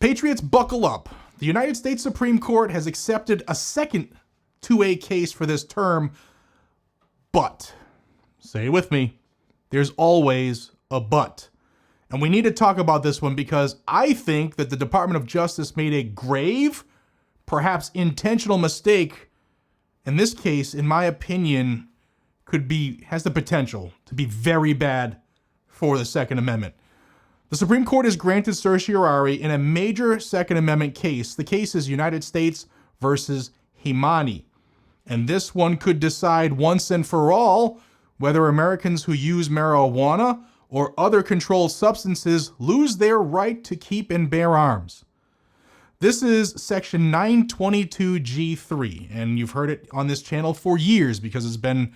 Patriots, buckle up. The United States Supreme Court has accepted a second 2A case for this term, but, say it with me, there's always a but. And we need to talk about this one because I think that the Department of Justice made a grave, perhaps intentional mistake. And this case, in my opinion, has the potential to be very bad for the Second Amendment. The Supreme Court has granted certiorari in a major Second Amendment case. The case is United States versus Hemani. And this one could decide once and for all whether Americans who use marijuana or other controlled substances lose their right to keep and bear arms. This is Section 922G3, and you've heard it on this channel for years because it's been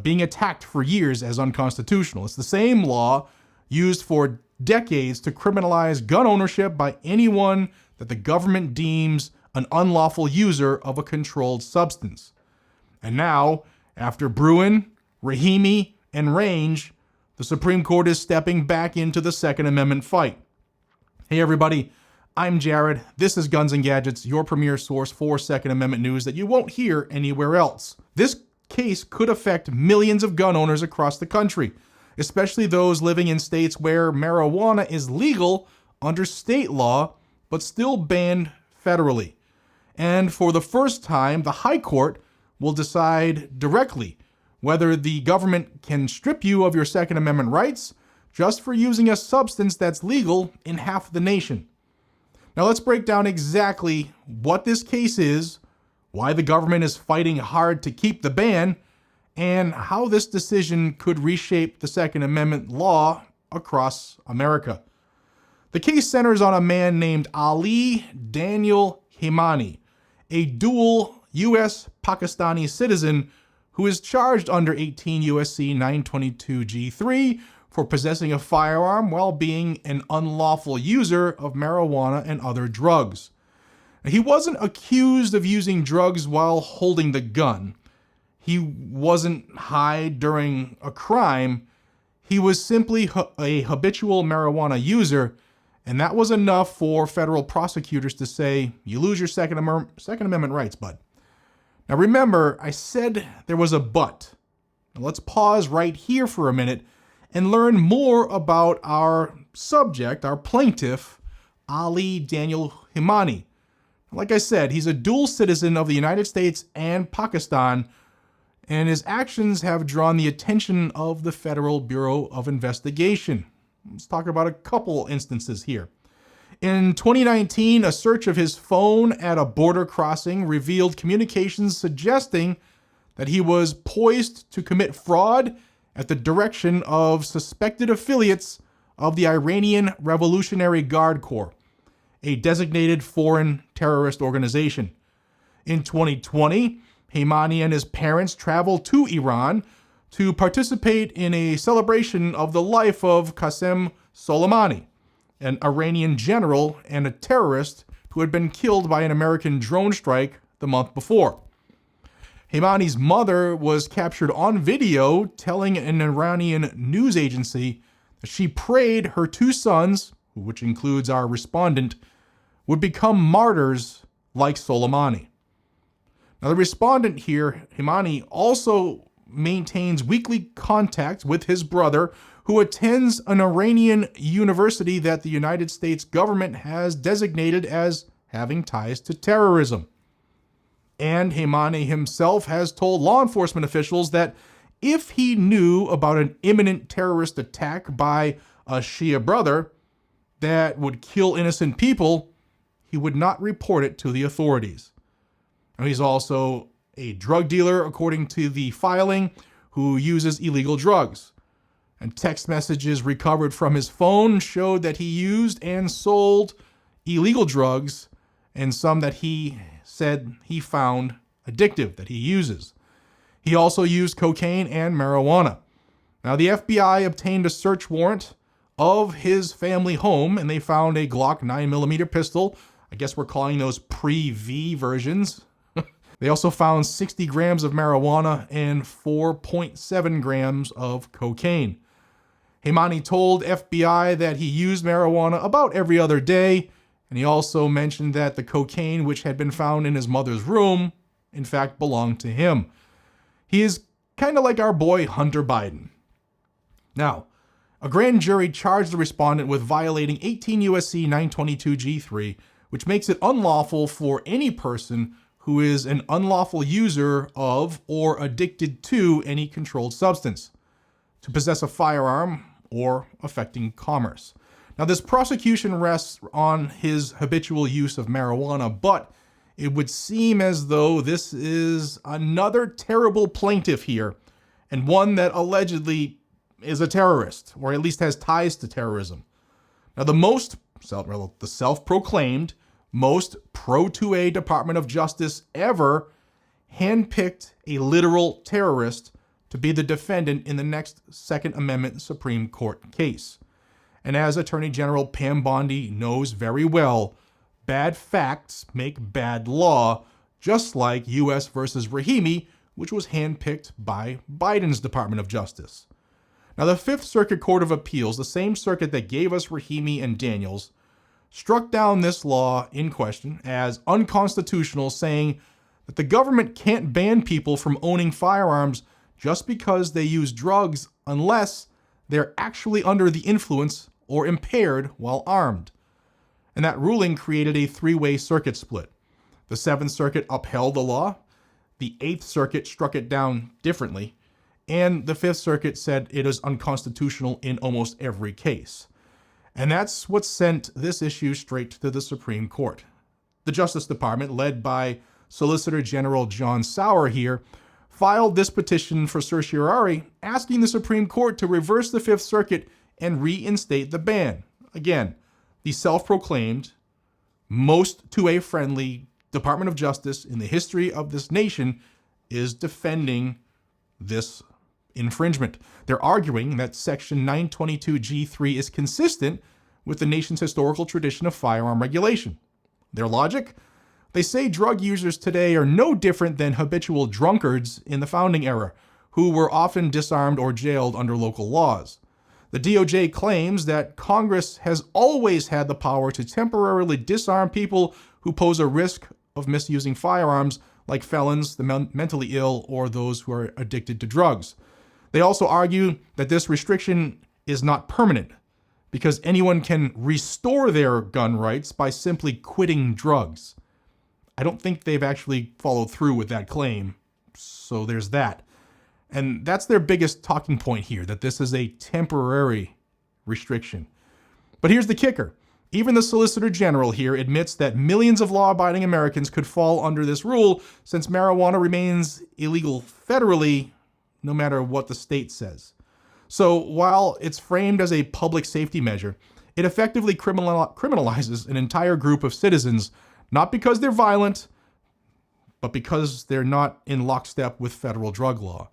being attacked for years as unconstitutional. It's the same law used for decades to criminalize gun ownership by anyone that the government deems an unlawful user of a controlled substance. And now, after Bruin, Rahimi, and Range, the Supreme Court is stepping back into the Second Amendment fight. Hey everybody, I'm Jared. This is Guns and Gadgets, your premier source for Second Amendment news that you won't hear anywhere else. This case could affect millions of gun owners across the country, especially those living in states where marijuana is legal under state law, but still banned federally. And for the first time, the High Court will decide directly whether the government can strip you of your Second Amendment rights just for using a substance that's legal in half the nation. Now let's break down exactly what this case is, why the government is fighting hard to keep the ban, and how this decision could reshape the Second Amendment law across America. The case centers on a man named Ali Daniel Hemani, a dual U.S.-Pakistani citizen who is charged under 18 U.S.C. 922G3 for possessing a firearm while being an unlawful user of marijuana and other drugs. He wasn't accused of using drugs while holding the gun. He wasn't high during a crime. He was simply a habitual marijuana user, and that was enough for federal prosecutors to say, you lose your Second Amendment rights, bud. Now remember, I said there was a but. Now let's pause right here for a minute and learn more about our subject, our plaintiff, Ali Daniel Hemani. Like I said, he's a dual citizen of the United States and Pakistan, and his actions have drawn the attention of the Federal Bureau of Investigation. Let's talk about a couple instances here. In 2019, a search of his phone at a border crossing revealed communications suggesting that he was poised to commit fraud at the direction of suspected affiliates of the Iranian Revolutionary Guard Corps, a designated foreign terrorist organization. In 2020, Hemani and his parents traveled to Iran to participate in a celebration of the life of Qasem Soleimani, an Iranian general and a terrorist who had been killed by an American drone strike the month before. Hemani's mother was captured on video telling an Iranian news agency that she prayed her two sons, which includes our respondent, would become martyrs like Soleimani. Now, the respondent here, Hemani, also maintains weekly contact with his brother, who attends an Iranian university that the United States government has designated as having ties to terrorism. And Hemani himself has told law enforcement officials that if he knew about an imminent terrorist attack by a Shia brother that would kill innocent people, he would not report it to the authorities. Now, he's also a drug dealer, according to the filing, who uses illegal drugs. And text messages recovered from his phone showed that he used and sold illegal drugs, and some that he said he found addictive that he uses. He also used cocaine and marijuana. Now, the FBI obtained a search warrant of his family home, and they found a Glock 9mm pistol. I guess we're calling those pre-V versions. They also found 60 grams of marijuana and 4.7 grams of cocaine. Hemani told FBI that he used marijuana about every other day, And he also mentioned that the cocaine which had been found in his mother's room, in fact, belonged to him. He is kind of like our boy Hunter Biden. Now, a grand jury charged the respondent with violating 18 U.S.C. 922 G3, which makes it unlawful for any person who is an unlawful user of or addicted to any controlled substance to possess a firearm or affecting commerce. Now, this prosecution rests on his habitual use of marijuana, but it would seem as though this is another terrible plaintiff here, and one that allegedly is a terrorist, or at least has ties to terrorism. Now, the self-proclaimed most pro-2A Department of Justice ever handpicked a literal terrorist to be the defendant in the next Second Amendment Supreme Court case. And as Attorney General Pam Bondi knows very well, bad facts make bad law, just like U.S. versus Rahimi, which was handpicked by Biden's Department of Justice. Now, the Fifth Circuit Court of Appeals, the same circuit that gave us Rahimi and Daniels, struck down this law in question as unconstitutional, saying that the government can't ban people from owning firearms just because they use drugs unless they're actually under the influence or impaired while armed. And that ruling created a three-way circuit split. The Seventh Circuit upheld the law, the Eighth Circuit struck it down differently, and the Fifth Circuit said it is unconstitutional in almost every case. And that's what sent this issue straight to the Supreme Court. The Justice Department, led by Solicitor General John Sauer here, filed this petition for certiorari asking the Supreme Court to reverse the Fifth Circuit and reinstate the ban. Again, the self-proclaimed most 2A-friendly Department of Justice in the history of this nation is defending this infringement. They're arguing that Section 922 G3 is consistent with the nation's historical tradition of firearm regulation. Their logic? They say drug users today are no different than habitual drunkards in the founding era, who were often disarmed or jailed under local laws. The DOJ claims that Congress has always had the power to temporarily disarm people who pose a risk of misusing firearms, like felons, the mentally ill, or those who are addicted to drugs. They also argue that this restriction is not permanent because anyone can restore their gun rights by simply quitting drugs. I don't think they've actually followed through with that claim, so there's that. And that's their biggest talking point here, that this is a temporary restriction. But here's the kicker. Even the Solicitor General here admits that millions of law-abiding Americans could fall under this rule since marijuana remains illegal federally no matter what the state says. So while it's framed as a public safety measure, it effectively criminalizes an entire group of citizens, not because they're violent, but because they're not in lockstep with federal drug law.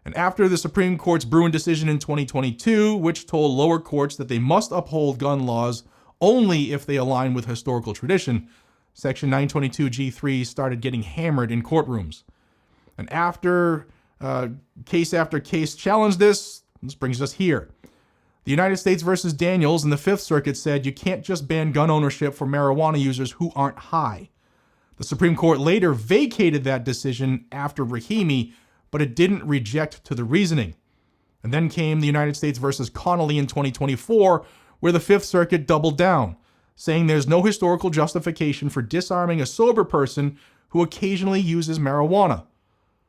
And after the Supreme Court's Bruin decision in 2022, which told lower courts that they must uphold gun laws only if they align with historical tradition, Section 922 G3 started getting hammered in courtrooms. And after case after case challenged this brings us here. The United States versus Daniels in the Fifth Circuit said you can't just ban gun ownership for marijuana users who aren't high. The Supreme Court later vacated that decision after Rahimi, but it didn't reject to the reasoning. And then came the United States versus Connolly in 2024, where the Fifth Circuit doubled down, saying there's no historical justification for disarming a sober person who occasionally uses marijuana.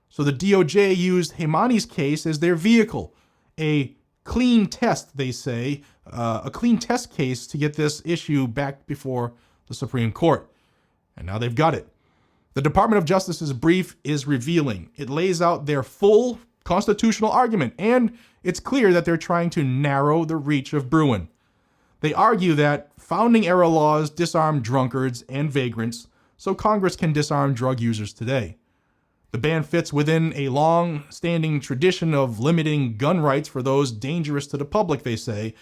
So the DOJ used Hemani's case as their vehicle, a clean test, they say, a clean test case to get this issue back before the Supreme Court. And now they've got it. The Department of Justice's brief is revealing. It lays out their full constitutional argument, and it's clear that they're trying to narrow the reach of Bruin. They argue that founding-era laws disarm drunkards and vagrants, so Congress can disarm drug users today. The ban fits within a long-standing tradition of limiting gun rights for those dangerous to the public, they say,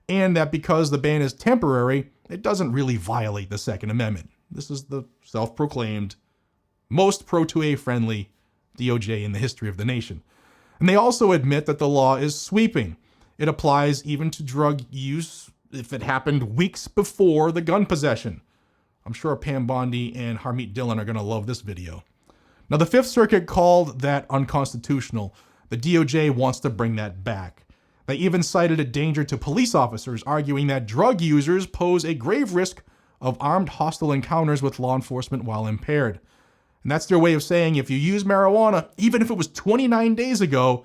and that because the ban is temporary, it doesn't really violate the Second Amendment. This is the self-proclaimed most pro-2A friendly DOJ in the history of the nation. And they also admit that the law is sweeping. It applies even to drug use if it happened weeks before the gun possession. I'm sure Pam Bondi and Harmeet Dillon are going to love this video. Now, the Fifth Circuit called that unconstitutional. The DOJ wants to bring that back. They even cited a danger to police officers, arguing that drug users pose a grave risk of armed hostile encounters with law enforcement while impaired. And that's their way of saying if you use marijuana, even if it was 29 days ago,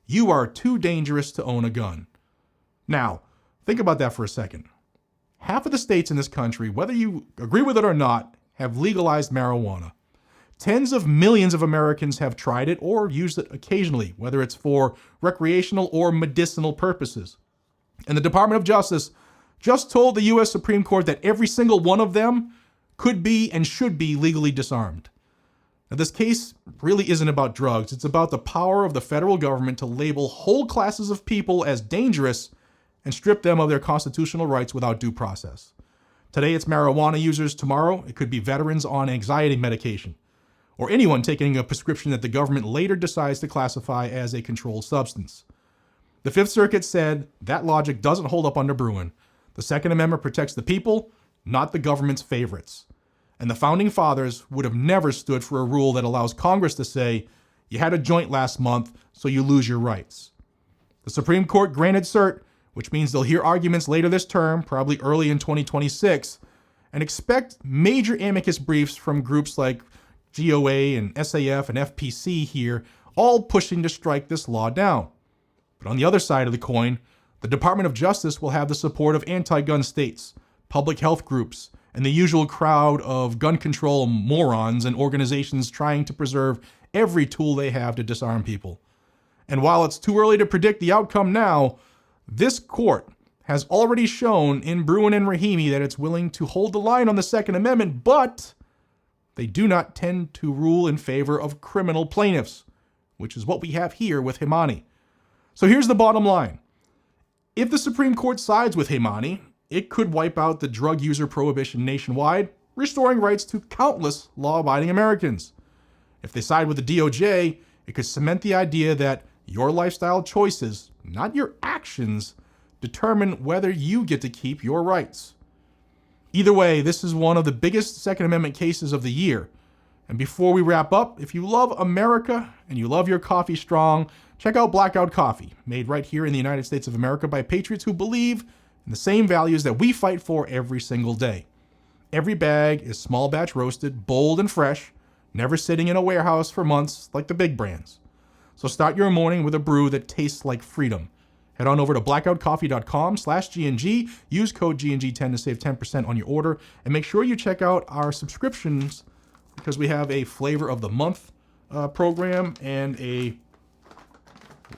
you are too dangerous to own a gun. Now, think about that for a second. Half of the states in this country, whether you agree with it or not, have legalized marijuana. Tens of millions of Americans have tried it or used it occasionally, whether it's for recreational or medicinal purposes. And the Department of Justice just told the U.S. Supreme Court that every single one of them could be and should be legally disarmed. Now, this case really isn't about drugs. It's about the power of the federal government to label whole classes of people as dangerous and strip them of their constitutional rights without due process. Today, it's marijuana users. Tomorrow, it could be veterans on anxiety medication, or anyone taking a prescription that the government later decides to classify as a controlled substance. The Fifth Circuit said that logic doesn't hold up under Bruin. The Second Amendment protects the people, not the government's favorites. And the Founding Fathers would have never stood for a rule that allows Congress to say, you had a joint last month, so you lose your rights. The Supreme Court granted cert, which means they'll hear arguments later this term, probably early in 2026, and expect major amicus briefs from groups like GOA and SAF and FPC here, all pushing to strike this law down. But on the other side of the coin, the Department of Justice will have the support of anti-gun states, public health groups, and the usual crowd of gun control morons and organizations trying to preserve every tool they have to disarm people. And while it's too early to predict the outcome now, this court has already shown in Bruin and Rahimi that it's willing to hold the line on the Second Amendment, but they do not tend to rule in favor of criminal plaintiffs, which is what we have here with Hemani. So here's the bottom line. If the Supreme Court sides with Hemani, it could wipe out the drug user prohibition nationwide, restoring rights to countless law-abiding Americans. If they side with the DOJ, it could cement the idea that your lifestyle choices, not your actions, determine whether you get to keep your rights. Either way, this is one of the biggest Second Amendment cases of the year. And before we wrap up, if you love America and you love your coffee strong, check out Blackout Coffee, made right here in the United States of America by patriots who believe in the same values that we fight for every single day. Every bag is small batch roasted, bold and fresh, never sitting in a warehouse for months like the big brands. So start your morning with a brew that tastes like freedom. Head on over to blackoutcoffee.com/GNG, use code GNG10 to save 10% on your order, and make sure you check out our subscriptions because we have a flavor of the month program and a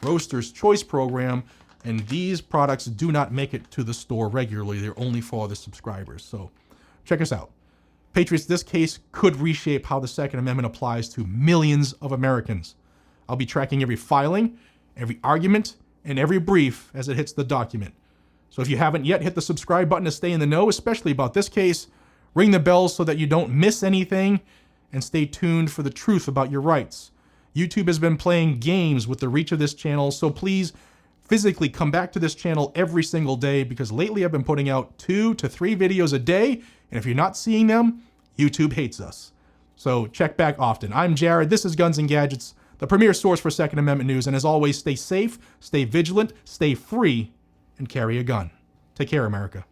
Roaster's Choice program, and these products do not make it to the store regularly. They're only for the subscribers. So check us out. Patriots, this case could reshape how the Second Amendment applies to millions of Americans. I'll be tracking every filing, every argument, and every brief as it hits the document. So if you haven't yet hit the subscribe button to stay in the know, especially about this case, ring the bell so that you don't miss anything, and stay tuned for the truth about your rights. YouTube has been playing games with the reach of this channel, so please physically come back to this channel every single day, because lately I've been putting out 2 to 3 videos a day, and if you're not seeing them, YouTube hates us. So check back often. I'm Jared, this is Guns and Gadgets, the premier source for Second Amendment news, and as always, stay safe, stay vigilant, stay free, and carry a gun. Take care, America.